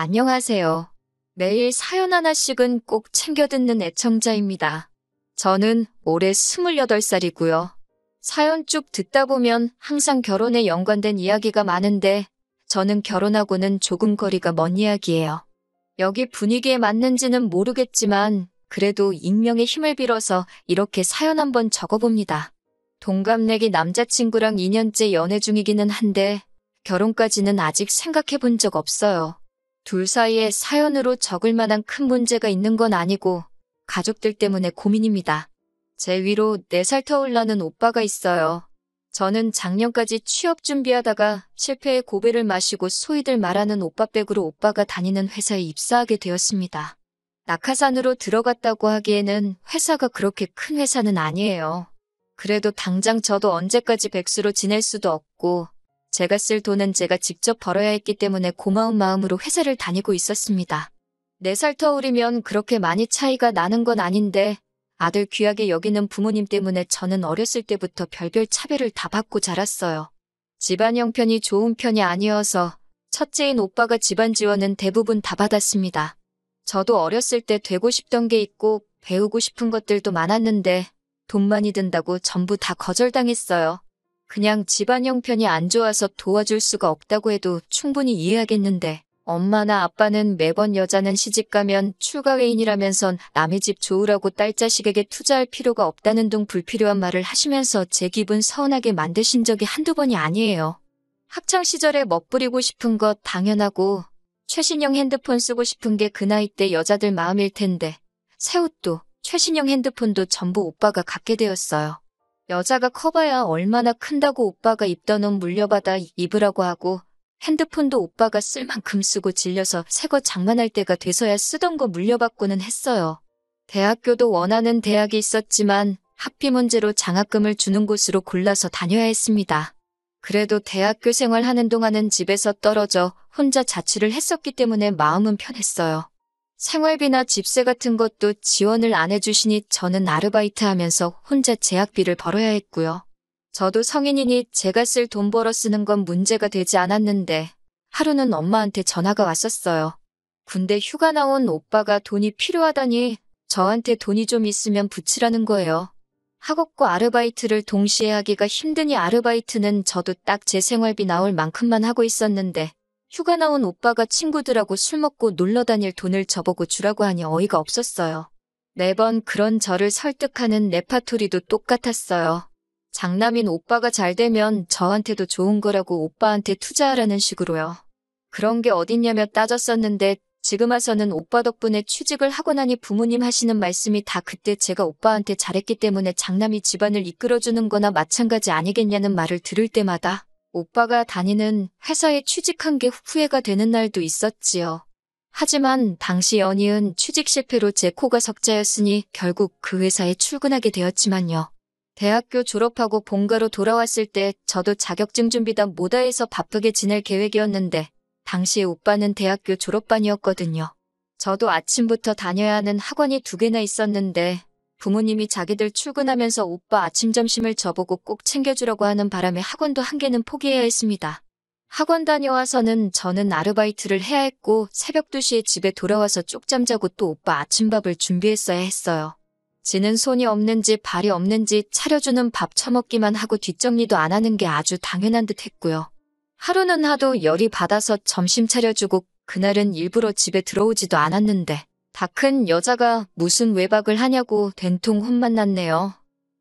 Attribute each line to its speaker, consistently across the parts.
Speaker 1: 안녕하세요. 매일 사연 하나씩은 꼭 챙겨 듣는 애청자입니다. 저는 올해 28살이고요. 사연 쭉 듣다 보면 항상 결혼에 연관된 이야기가 많은데 저는 결혼하고는 조금 거리가 먼 이야기예요. 여기 분위기에 맞는지는 모르겠지만 그래도 익명의 힘을 빌어서 이렇게 사연 한번 적어봅니다. 동갑내기 남자친구랑 2년째 연애 중이기는 한데 결혼까지는 아직 생각해 본 적 없어요. 둘 사이에 사연으로 적을 만한 큰 문제가 있는 건 아니고 가족들 때문에 고민입니다. 제 위로 4살 터울 나는 오빠가 있어요. 저는 작년까지 취업 준비하다가 실패의 고배를 마시고 소위들 말하는 오빠백으로 오빠가 다니는 회사에 입사하게 되었습니다. 낙하산으로 들어갔다고 하기에는 회사가 그렇게 큰 회사는 아니에요. 그래도 당장 저도 언제까지 백수로 지낼 수도 없고 제가 쓸 돈은 제가 직접 벌어야 했기 때문에 고마운 마음으로 회사를 다니고 있었습니다. 4살 터울이면 그렇게 많이 차이가 나는 건 아닌데 아들 귀하게 여기는 부모님 때문에 저는 어렸을 때부터 별별 차별을 다 받고 자랐어요. 집안 형편이 좋은 편이 아니어서 첫째인 오빠가 집안 지원은 대부분 다 받았습니다. 저도 어렸을 때 되고 싶던 게 있고 배우고 싶은 것들도 많았는데 돈 많이 든다고 전부 다 거절당했어요. 그냥 집안 형편이 안 좋아서 도와줄 수가 없다고 해도 충분히 이해하겠는데 엄마나 아빠는 매번 여자는 시집가면 출가회인이라면선 남의 집 좋으라고 딸 자식에게 투자할 필요가 없다는 등 불필요한 말을 하시면서 제 기분 서운하게 만드신 적이 한두 번이 아니에요. 학창시절에 멋부리고 싶은 것 당연하고 최신형 핸드폰 쓰고 싶은 게 그 나이 때 여자들 마음일 텐데 새 옷도 최신형 핸드폰도 전부 오빠가 갖게 되었어요. 여자가 커봐야 얼마나 큰다고 오빠가 입던 옷 물려받아 입으라고 하고 핸드폰도 오빠가 쓸 만큼 쓰고 질려서 새거 장만할 때가 돼서야 쓰던 거 물려받고는 했어요. 대학교도 원하는 대학이 있었지만 학비 문제로 장학금을 주는 곳으로 골라서 다녀야 했습니다. 그래도 대학교 생활하는 동안은 집에서 떨어져 혼자 자취를 했었기 때문에 마음은 편했어요. 생활비나 집세 같은 것도 지원을 안 해주시니 저는 아르바이트 하면서 혼자 제학비를 벌어야 했고요. 저도 성인이니 제가 쓸 돈 벌어 쓰는 건 문제가 되지 않았는데 하루는 엄마한테 전화가 왔었어요. 군대 휴가 나온 오빠가 돈이 필요하다니 저한테 돈이 좀 있으면 붙이라는 거예요. 학업과 아르바이트를 동시에 하기가 힘드니 아르바이트는 저도 딱 제 생활비 나올 만큼만 하고 있었는데 휴가 나온 오빠가 친구들하고 술 먹고 놀러 다닐 돈을 저보고 주라고 하니 어이가 없었어요. 매번 그런 저를 설득하는 레파토리도 똑같았어요. 장남인 오빠가 잘 되면 저한테도 좋은 거라고 오빠한테 투자하라는 식으로요. 그런 게 어딨냐며 따졌었는데 지금 와서는 오빠 덕분에 취직을 하고 나니 부모님 하시는 말씀이 다 그때 제가 오빠한테 잘했기 때문에 장남이 집안을 이끌어주는 거나 마찬가지 아니겠냐는 말을 들을 때마다 오빠가 다니는 회사에 취직한 게 후회가 되는 날도 있었지요. 하지만 당시 연이은 취직 실패로 제 코가 석자였으니 결국 그 회사에 출근하게 되었지만요. 대학교 졸업하고 본가로 돌아왔을 때 저도 자격증 준비단 모다해서 바쁘게 지낼 계획이었는데 당시에 오빠는 대학교 졸업반이었거든요. 저도 아침부터 다녀야 하는 학원이 2개나 있었는데 부모님이 자기들 출근하면서 오빠 아침 점심을 저보고 꼭 챙겨주려고 하는 바람에 학원도 1개는 포기해야 했습니다. 학원 다녀와서는 저는 아르바이트를 해야 했고 새벽 2시에 집에 돌아와서 쪽잠 자고 또 오빠 아침밥을 준비했어야 했어요. 지는 손이 없는지 발이 없는지 차려주는 밥 처먹기만 하고 뒷정리도 안 하는 게 아주 당연한 듯 했고요. 하루는 하도 열이 받아서 점심 차려주고 그날은 일부러 집에 들어오지도 않았는데 다 큰 여자가 무슨 외박을 하냐고 된통 혼만 났네요.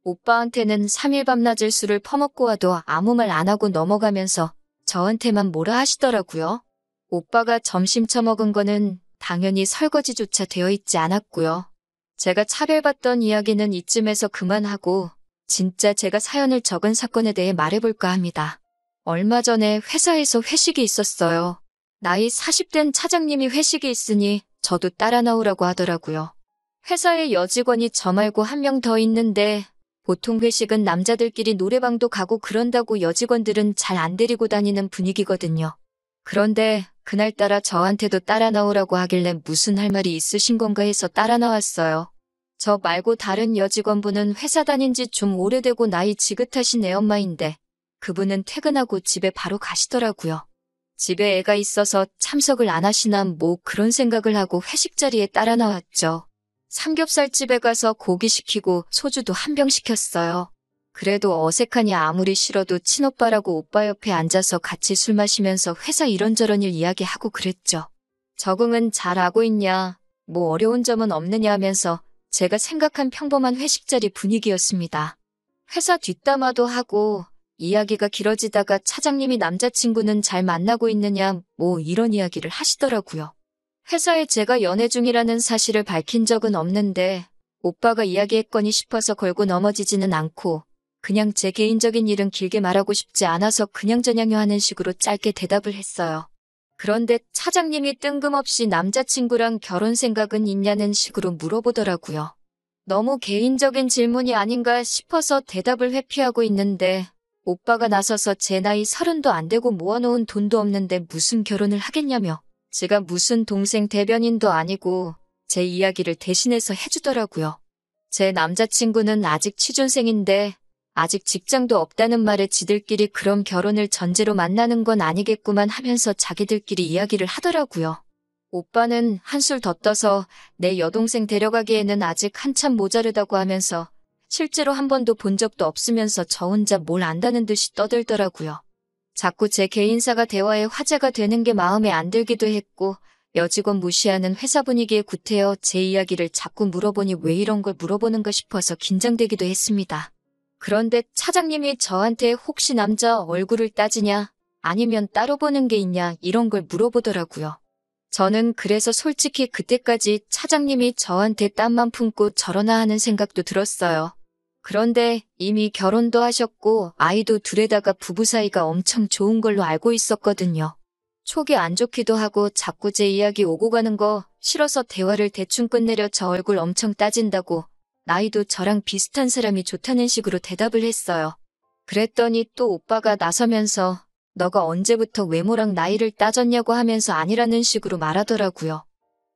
Speaker 1: 오빠한테는 3일 밤낮을 술을 퍼먹고 와도 아무 말 안 하고 넘어가면서 저한테만 뭐라 하시더라고요. 오빠가 점심 처먹은 거는 당연히 설거지조차 되어 있지 않았고요. 제가 차별받던 이야기는 이쯤에서 그만하고 진짜 제가 사연을 적은 사건에 대해 말해볼까 합니다. 얼마 전에 회사에서 회식이 있었어요. 나이 40된 차장님이 회식이 있으니 저도 따라 나오라고 하더라고요. 회사에 여직원이 저 말고 1명 더 있는데 보통 회식은 남자들끼리 노래방도 가고 그런다고 여직원들은 잘 안 데리고 다니는 분위기거든요. 그런데 그날따라 저한테도 따라 나오라고 하길래 무슨 할 말이 있으신 건가 해서 따라 나왔어요. 저 말고 다른 여직원분은 회사 다닌 지 좀 오래되고 나이 지긋하신 애엄마인데 그분은 퇴근하고 집에 바로 가시더라고요. 집에 애가 있어서 참석을 안 하시나 뭐 그런 생각을 하고 회식 자리에 따라 나왔죠. 삼겹살집에 가서 고기 시키고 소주도 한 병 시켰어요. 그래도 어색하니 아무리 싫어도 친오빠라고 오빠 옆에 앉아서 같이 술 마시면서 회사 이런저런 일 이야기하고 그랬죠. 적응은 잘 하고 있냐, 뭐 어려운 점은 없느냐 하면서 제가 생각한 평범한 회식 자리 분위기였습니다. 회사 뒷담화도 하고 이야기가 길어지다가 차장님이 남자친구는 잘 만나고 있느냐 뭐 이런 이야기를 하시더라고요. 회사에 제가 연애 중이라는 사실을 밝힌 적은 없는데 오빠가 이야기했거니 싶어서 걸고 넘어지지는 않고 그냥 제 개인적인 일은 길게 말하고 싶지 않아서 그냥저냥 하는 식으로 짧게 대답을 했어요. 그런데 차장님이 뜬금없이 남자친구랑 결혼 생각은 있냐는 식으로 물어보더라고요. 너무 개인적인 질문이 아닌가 싶어서 대답을 회피하고 있는데 오빠가 나서서 제 나이 30도 안 되고 모아놓은 돈도 없는데 무슨 결혼을 하겠냐며 제가 무슨 동생 대변인도 아니고 제 이야기를 대신해서 해주더라고요. 제 남자친구는 아직 취준생인데 아직 직장도 없다는 말에 지들끼리 그럼 결혼을 전제로 만나는 건 아니겠구만 하면서 자기들끼리 이야기를 하더라고요. 오빠는 한술 더 떠서 내 여동생 데려가기에는 아직 한참 모자르다고 하면서 실제로 한 번도 본 적도 없으면서 저 혼자 뭘 안다는 듯이 떠들더라고요. 자꾸 제 개인사가 대화의 화제가 되는 게 마음에 안 들기도 했고 여직원 무시하는 회사 분위기에 구태여 제 이야기를 자꾸 물어보니 왜 이런 걸 물어보는가 싶어서 긴장되기도 했습니다. 그런데 차장님이 저한테 혹시 남자 얼굴을 따지냐 아니면 따로 보는 게 있냐 이런 걸 물어보더라고요. 저는 그래서 솔직히 그때까지 차장님이 저한테 땀만 품고 저러나 하는 생각도 들었어요. 그런데 이미 결혼도 하셨고 아이도 둘에다가 부부 사이가 엄청 좋은 걸로 알고 있었거든요. 속이 안 좋기도 하고 자꾸 제 이야기 오고 가는 거 싫어서 대화를 대충 끝내려 저 얼굴 엄청 따진다고 나이도 저랑 비슷한 사람이 좋다는 식으로 대답을 했어요. 그랬더니 또 오빠가 나서면서 너가 언제부터 외모랑 나이를 따졌냐고 하면서 아니라는 식으로 말하더라고요.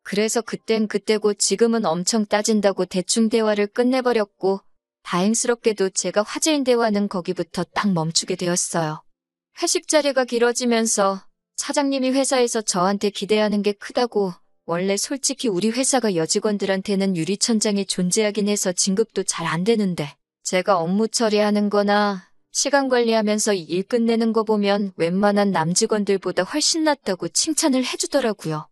Speaker 1: 그래서 그땐 그때고 지금은 엄청 따진다고 대충 대화를 끝내버렸고 다행스럽게도 제가 화제인 대화는 거기부터 딱 멈추게 되었어요. 회식 자리가 길어지면서 차장님이 회사에서 저한테 기대하는 게 크다고 원래 솔직히 우리 회사가 여직원들한테는 유리천장이 존재하긴 해서 진급도 잘 안 되는데 제가 업무 처리하는 거나 시간 관리하면서 일 끝내는 거 보면 웬만한 남직원들보다 훨씬 낫다고 칭찬을 해주더라고요.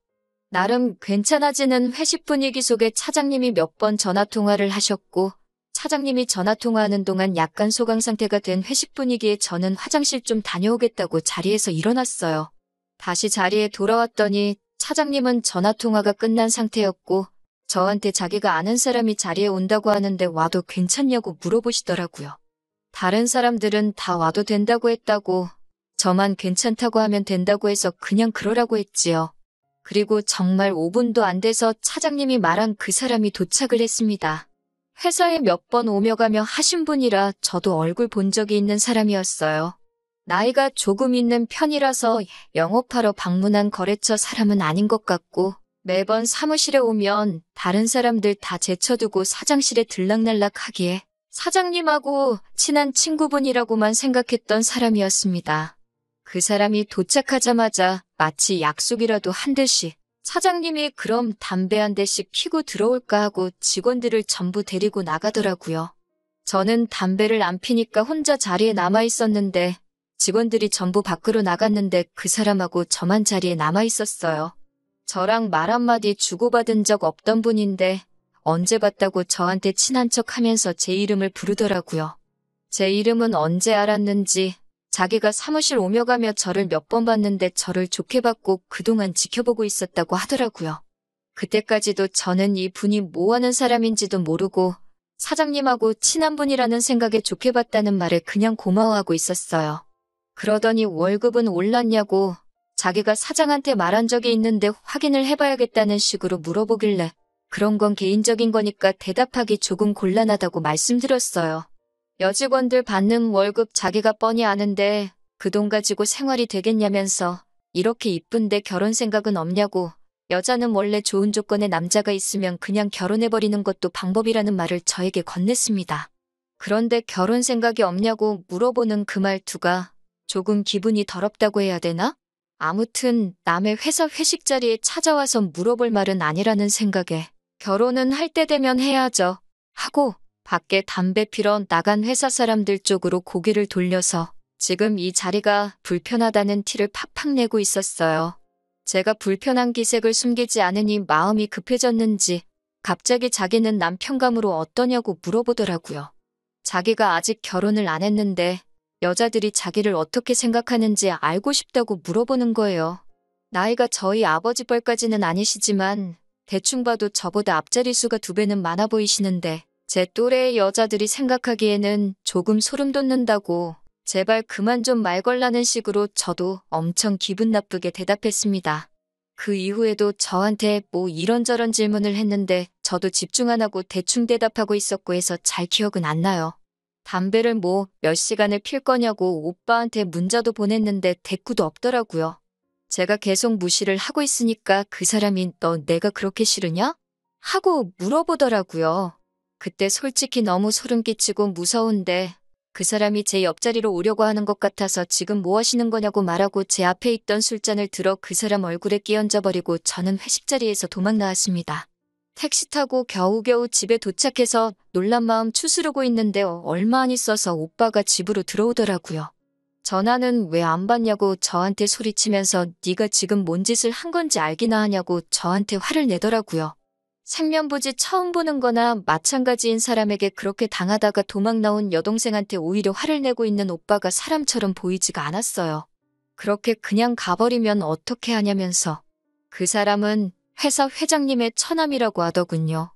Speaker 1: 나름 괜찮아지는 회식 분위기 속에 차장님이 몇 번 전화통화를 하셨고 차장님이 전화통화하는 동안 약간 소강 상태가 된 회식 분위기에 저는 화장실 좀 다녀오겠다고 자리에서 일어났어요. 다시 자리에 돌아왔더니 차장님은 전화통화가 끝난 상태였고 저한테 자기가 아는 사람이 자리에 온다고 하는데 와도 괜찮냐고 물어보시더라고요. 다른 사람들은 다 와도 된다고 했다고 저만 괜찮다고 하면 된다고 해서 그냥 그러라고 했지요. 그리고 정말 5분도 안 돼서 차장님이 말한 그 사람이 도착을 했습니다. 회사에 몇 번 오며 가며 하신 분이라 저도 얼굴 본 적이 있는 사람이었어요. 나이가 조금 있는 편이라서 영업하러 방문한 거래처 사람은 아닌 것 같고 매번 사무실에 오면 다른 사람들 다 제쳐두고 사장실에 들락날락 하기에 사장님하고 친한 친구분이라고만 생각했던 사람이었습니다. 그 사람이 도착하자마자 마치 약속이라도 한 듯이 사장님이 그럼 담배 한 대씩 피고 들어올까 하고 직원들을 전부 데리고 나가더라고요. 저는 담배를 안 피니까 혼자 자리에 남아 있었는데 직원들이 전부 밖으로 나갔는데 그 사람하고 저만 자리에 남아 있었어요. 저랑 말 한마디 주고받은 적 없던 분인데 언제 봤다고 저한테 친한 척 하면서 제 이름을 부르더라고요. 제 이름은 언제 알았는지 자기가 사무실 오며 가며 저를 몇 번 봤는데 저를 좋게 봤고 그동안 지켜보고 있었다고 하더라고요. 그때까지도 저는 이 분이 뭐 하는 사람인지도 모르고 사장님하고 친한 분이라는 생각에 좋게 봤다는 말에 그냥 고마워하고 있었어요. 그러더니 월급은 올랐냐고 자기가 사장한테 말한 적이 있는데 확인을 해봐야겠다는 식으로 물어보길래 그런 건 개인적인 거니까 대답하기 조금 곤란하다고 말씀드렸어요. 여직원들 받는 월급 자기가 뻔히 아는데 그 돈 가지고 생활이 되겠냐면서 이렇게 이쁜데 결혼 생각은 없냐고 여자는 원래 좋은 조건의 남자가 있으면 그냥 결혼해버리는 것도 방법이라는 말을 저에게 건넸습니다. 그런데 결혼 생각이 없냐고 물어보는 그 말투가 조금 기분이 더럽다고 해야 되나? 아무튼 남의 회사 회식 자리에 찾아와서 물어볼 말은 아니라는 생각에 결혼은 할 때 되면 해야죠 하고 밖에 담배 피러 나간 회사 사람들 쪽으로 고개를 돌려서 지금 이 자리가 불편하다는 티를 팍팍 내고 있었어요. 제가 불편한 기색을 숨기지 않으니 마음이 급해졌는지 갑자기 자기는 남편감으로 어떠냐고 물어보더라고요. 자기가 아직 결혼을 안 했는데 여자들이 자기를 어떻게 생각하는지 알고 싶다고 물어보는 거예요. 나이가 저희 아버지 뻘까지는 아니시지만 대충 봐도 저보다 앞자리 수가 2배는 많아 보이시는데 제 또래의 여자들이 생각하기에는 조금 소름 돋는다고 제발 그만 좀 말 걸라는 식으로 저도 엄청 기분 나쁘게 대답했습니다. 그 이후에도 저한테 뭐 이런저런 질문을 했는데 저도 집중 안 하고 대충 대답하고 있었고 해서 잘 기억은 안 나요. 담배를 뭐 몇 시간을 필 거냐고 오빠한테 문자도 보냈는데 대꾸도 없더라고요. 제가 계속 무시를 하고 있으니까 그 사람이 너 내가 그렇게 싫으냐? 하고 물어보더라고요. 그때 솔직히 너무 소름 끼치고 무서운데 그 사람이 제 옆자리로 오려고 하는 것 같아서 지금 뭐 하시는 거냐고 말하고 제 앞에 있던 술잔을 들어 그 사람 얼굴에 끼얹어버리고 저는 회식 자리에서 도망 나왔습니다. 택시 타고 겨우겨우 집에 도착해서 놀란 마음 추스르고 있는데 얼마 안 있어서 오빠가 집으로 들어오더라고요. 전화는 왜 안 받냐고 저한테 소리치면서 네가 지금 뭔 짓을 한 건지 알기나 하냐고 저한테 화를 내더라고요. 생면부지 처음 보는 거나 마찬가지인 사람에게 그렇게 당하다가 도망 나온 여동생한테 오히려 화를 내고 있는 오빠가 사람처럼 보이지가 않았어요. 그렇게 그냥 가버리면 어떻게 하냐면서. 그 사람은 회사 회장님의 처남이라고 하더군요.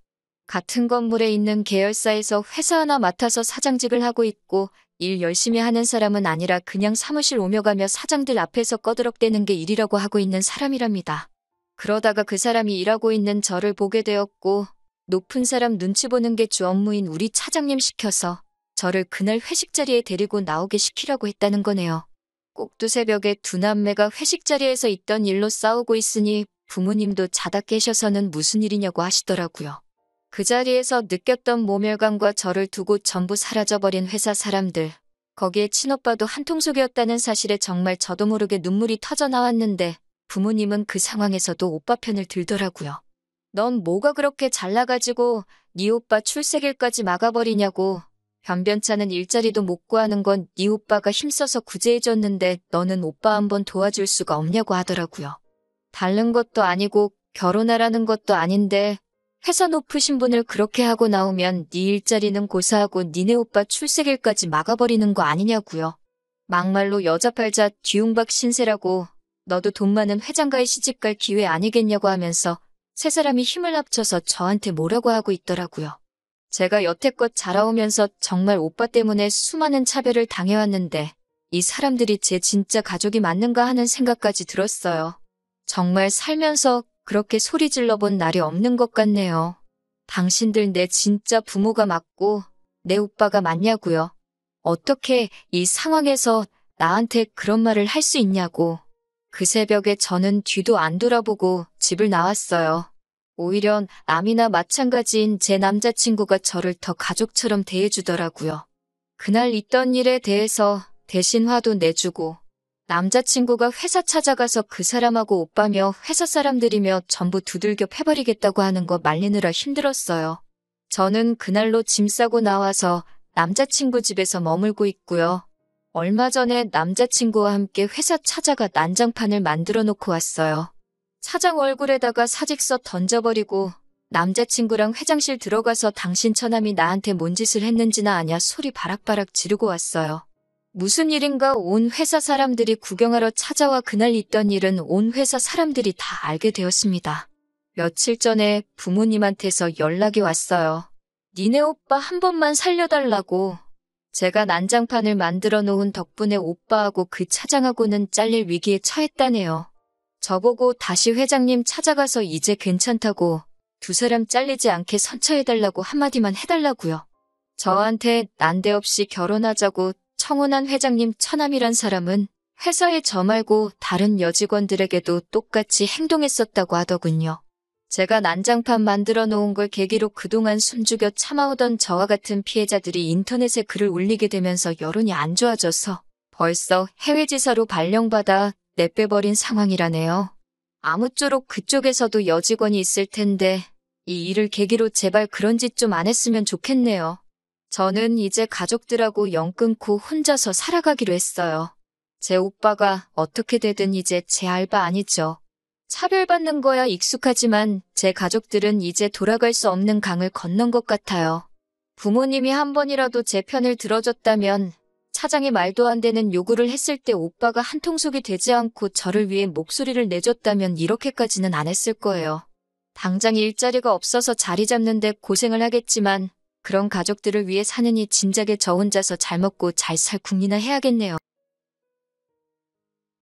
Speaker 1: 같은 건물에 있는 계열사에서 회사 하나 맡아서 사장직을 하고 있고 일 열심히 하는 사람은 아니라 그냥 사무실 오며 가며 사장들 앞에서 꺼드럭대는 게 일이라고 하고 있는 사람이랍니다. 그러다가 그 사람이 일하고 있는 저를 보게 되었고 높은 사람 눈치 보는 게 주 업무인 우리 차장님 시켜서 저를 그날 회식 자리에 데리고 나오게 시키라고 했다는 거네요. 꼭두 새벽에 두 남매가 회식 자리에서 있던 일로 싸우고 있으니 부모님도 자다 깨셔서는 무슨 일이냐고 하시더라고요. 그 자리에서 느꼈던 모멸감과 저를 두고 전부 사라져버린 회사 사람들. 거기에 친오빠도 한통속이었다는 사실에 정말 저도 모르게 눈물이 터져 나왔는데 부모님은 그 상황에서도 오빠 편을 들더라고요. 넌 뭐가 그렇게 잘나가지고 네 오빠 출세길까지 막아버리냐고. 변변찮은 일자리도 못 구하는 건 네 오빠가 힘써서 구제해줬는데 너는 오빠 한번 도와줄 수가 없냐고 하더라고요. 다른 것도 아니고 결혼하라는 것도 아닌데 회사 높으신 분을 그렇게 하고 나오면 네 일자리는 고사하고 니네 오빠 출세길까지 막아버리는 거 아니냐고요. 막말로 여자 팔자 뒤웅박 신세라고 너도 돈 많은 회장가에 시집갈 기회 아니겠냐고 하면서 세 사람이 힘을 합쳐서 저한테 뭐라고 하고 있더라고요. 제가 여태껏 자라오면서 정말 오빠 때문에 수많은 차별을 당해왔는데 이 사람들이 제 진짜 가족이 맞는가 하는 생각까지 들었어요. 정말 살면서 그렇게 소리 질러본 날이 없는 것 같네요. 당신들 내 진짜 부모가 맞고 내 오빠가 맞냐고요. 어떻게 이 상황에서 나한테 그런 말을 할 수 있냐고. 그 새벽에 저는 뒤도 안 돌아보고 집을 나왔어요. 오히려 남이나 마찬가지인 제 남자친구가 저를 더 가족처럼 대해주더라고요. 그날 있던 일에 대해서 대신 화도 내주고 남자친구가 회사 찾아가서 그 사람하고 오빠며 회사 사람들이며 전부 두들겨 패버리겠다고 하는 거 말리느라 힘들었어요. 저는 그날로 짐 싸고 나와서 남자친구 집에서 머물고 있고요. 얼마 전에 남자친구와 함께 회사 찾아가 난장판을 만들어 놓고 왔어요. 차장 얼굴에다가 사직서 던져버리고 남자친구랑 회장실 들어가서 당신 처남이 나한테 뭔 짓을 했는지나 아냐 소리 바락바락 지르고 왔어요. 무슨 일인가 온 회사 사람들이 구경하러 찾아와 그날 있던 일은 온 회사 사람들이 다 알게 되었습니다. 며칠 전에 부모님한테서 연락이 왔어요. 니네 오빠 한 번만 살려달라고. 제가 난장판을 만들어 놓은 덕분에 오빠하고 그 차장하고는 잘릴 위기에 처했다네요. 저보고 다시 회장님 찾아가서 이제 괜찮다고 두 사람 잘리지 않게 선처해달라고 한마디만 해달라고요. 저한테 난데없이 결혼하자고 청혼한 회장님 처남이란 사람은 회사에 저 말고 다른 여직원들에게도 똑같이 행동했었다고 하더군요. 제가 난장판 만들어 놓은 걸 계기로 그동안 숨죽여 참아오던 저와 같은 피해자들이 인터넷에 글을 올리게 되면서 여론이 안 좋아져서 벌써 해외지사로 발령받아 내빼버린 상황이라네요. 아무쪼록 그쪽에서도 여직원이 있을 텐데 이 일을 계기로 제발 그런 짓 좀 안 했으면 좋겠네요. 저는 이제 가족들하고 연 끊고 혼자서 살아가기로 했어요. 제 오빠가 어떻게 되든 이제 제 알바 아니죠. 차별받는 거야 익숙하지만 제 가족들은 이제 돌아갈 수 없는 강을 건넌 것 같아요. 부모님이 한 번이라도 제 편을 들어줬다면 차장이 말도 안 되는 요구를 했을 때 오빠가 한통속이 되지 않고 저를 위해 목소리를 내줬다면 이렇게까지는 안 했을 거예요. 당장 일자리가 없어서 자리 잡는데 고생을 하겠지만 그런 가족들을 위해 사느니 진작에 저 혼자서 잘 먹고 잘 살 국리나 해야겠네요.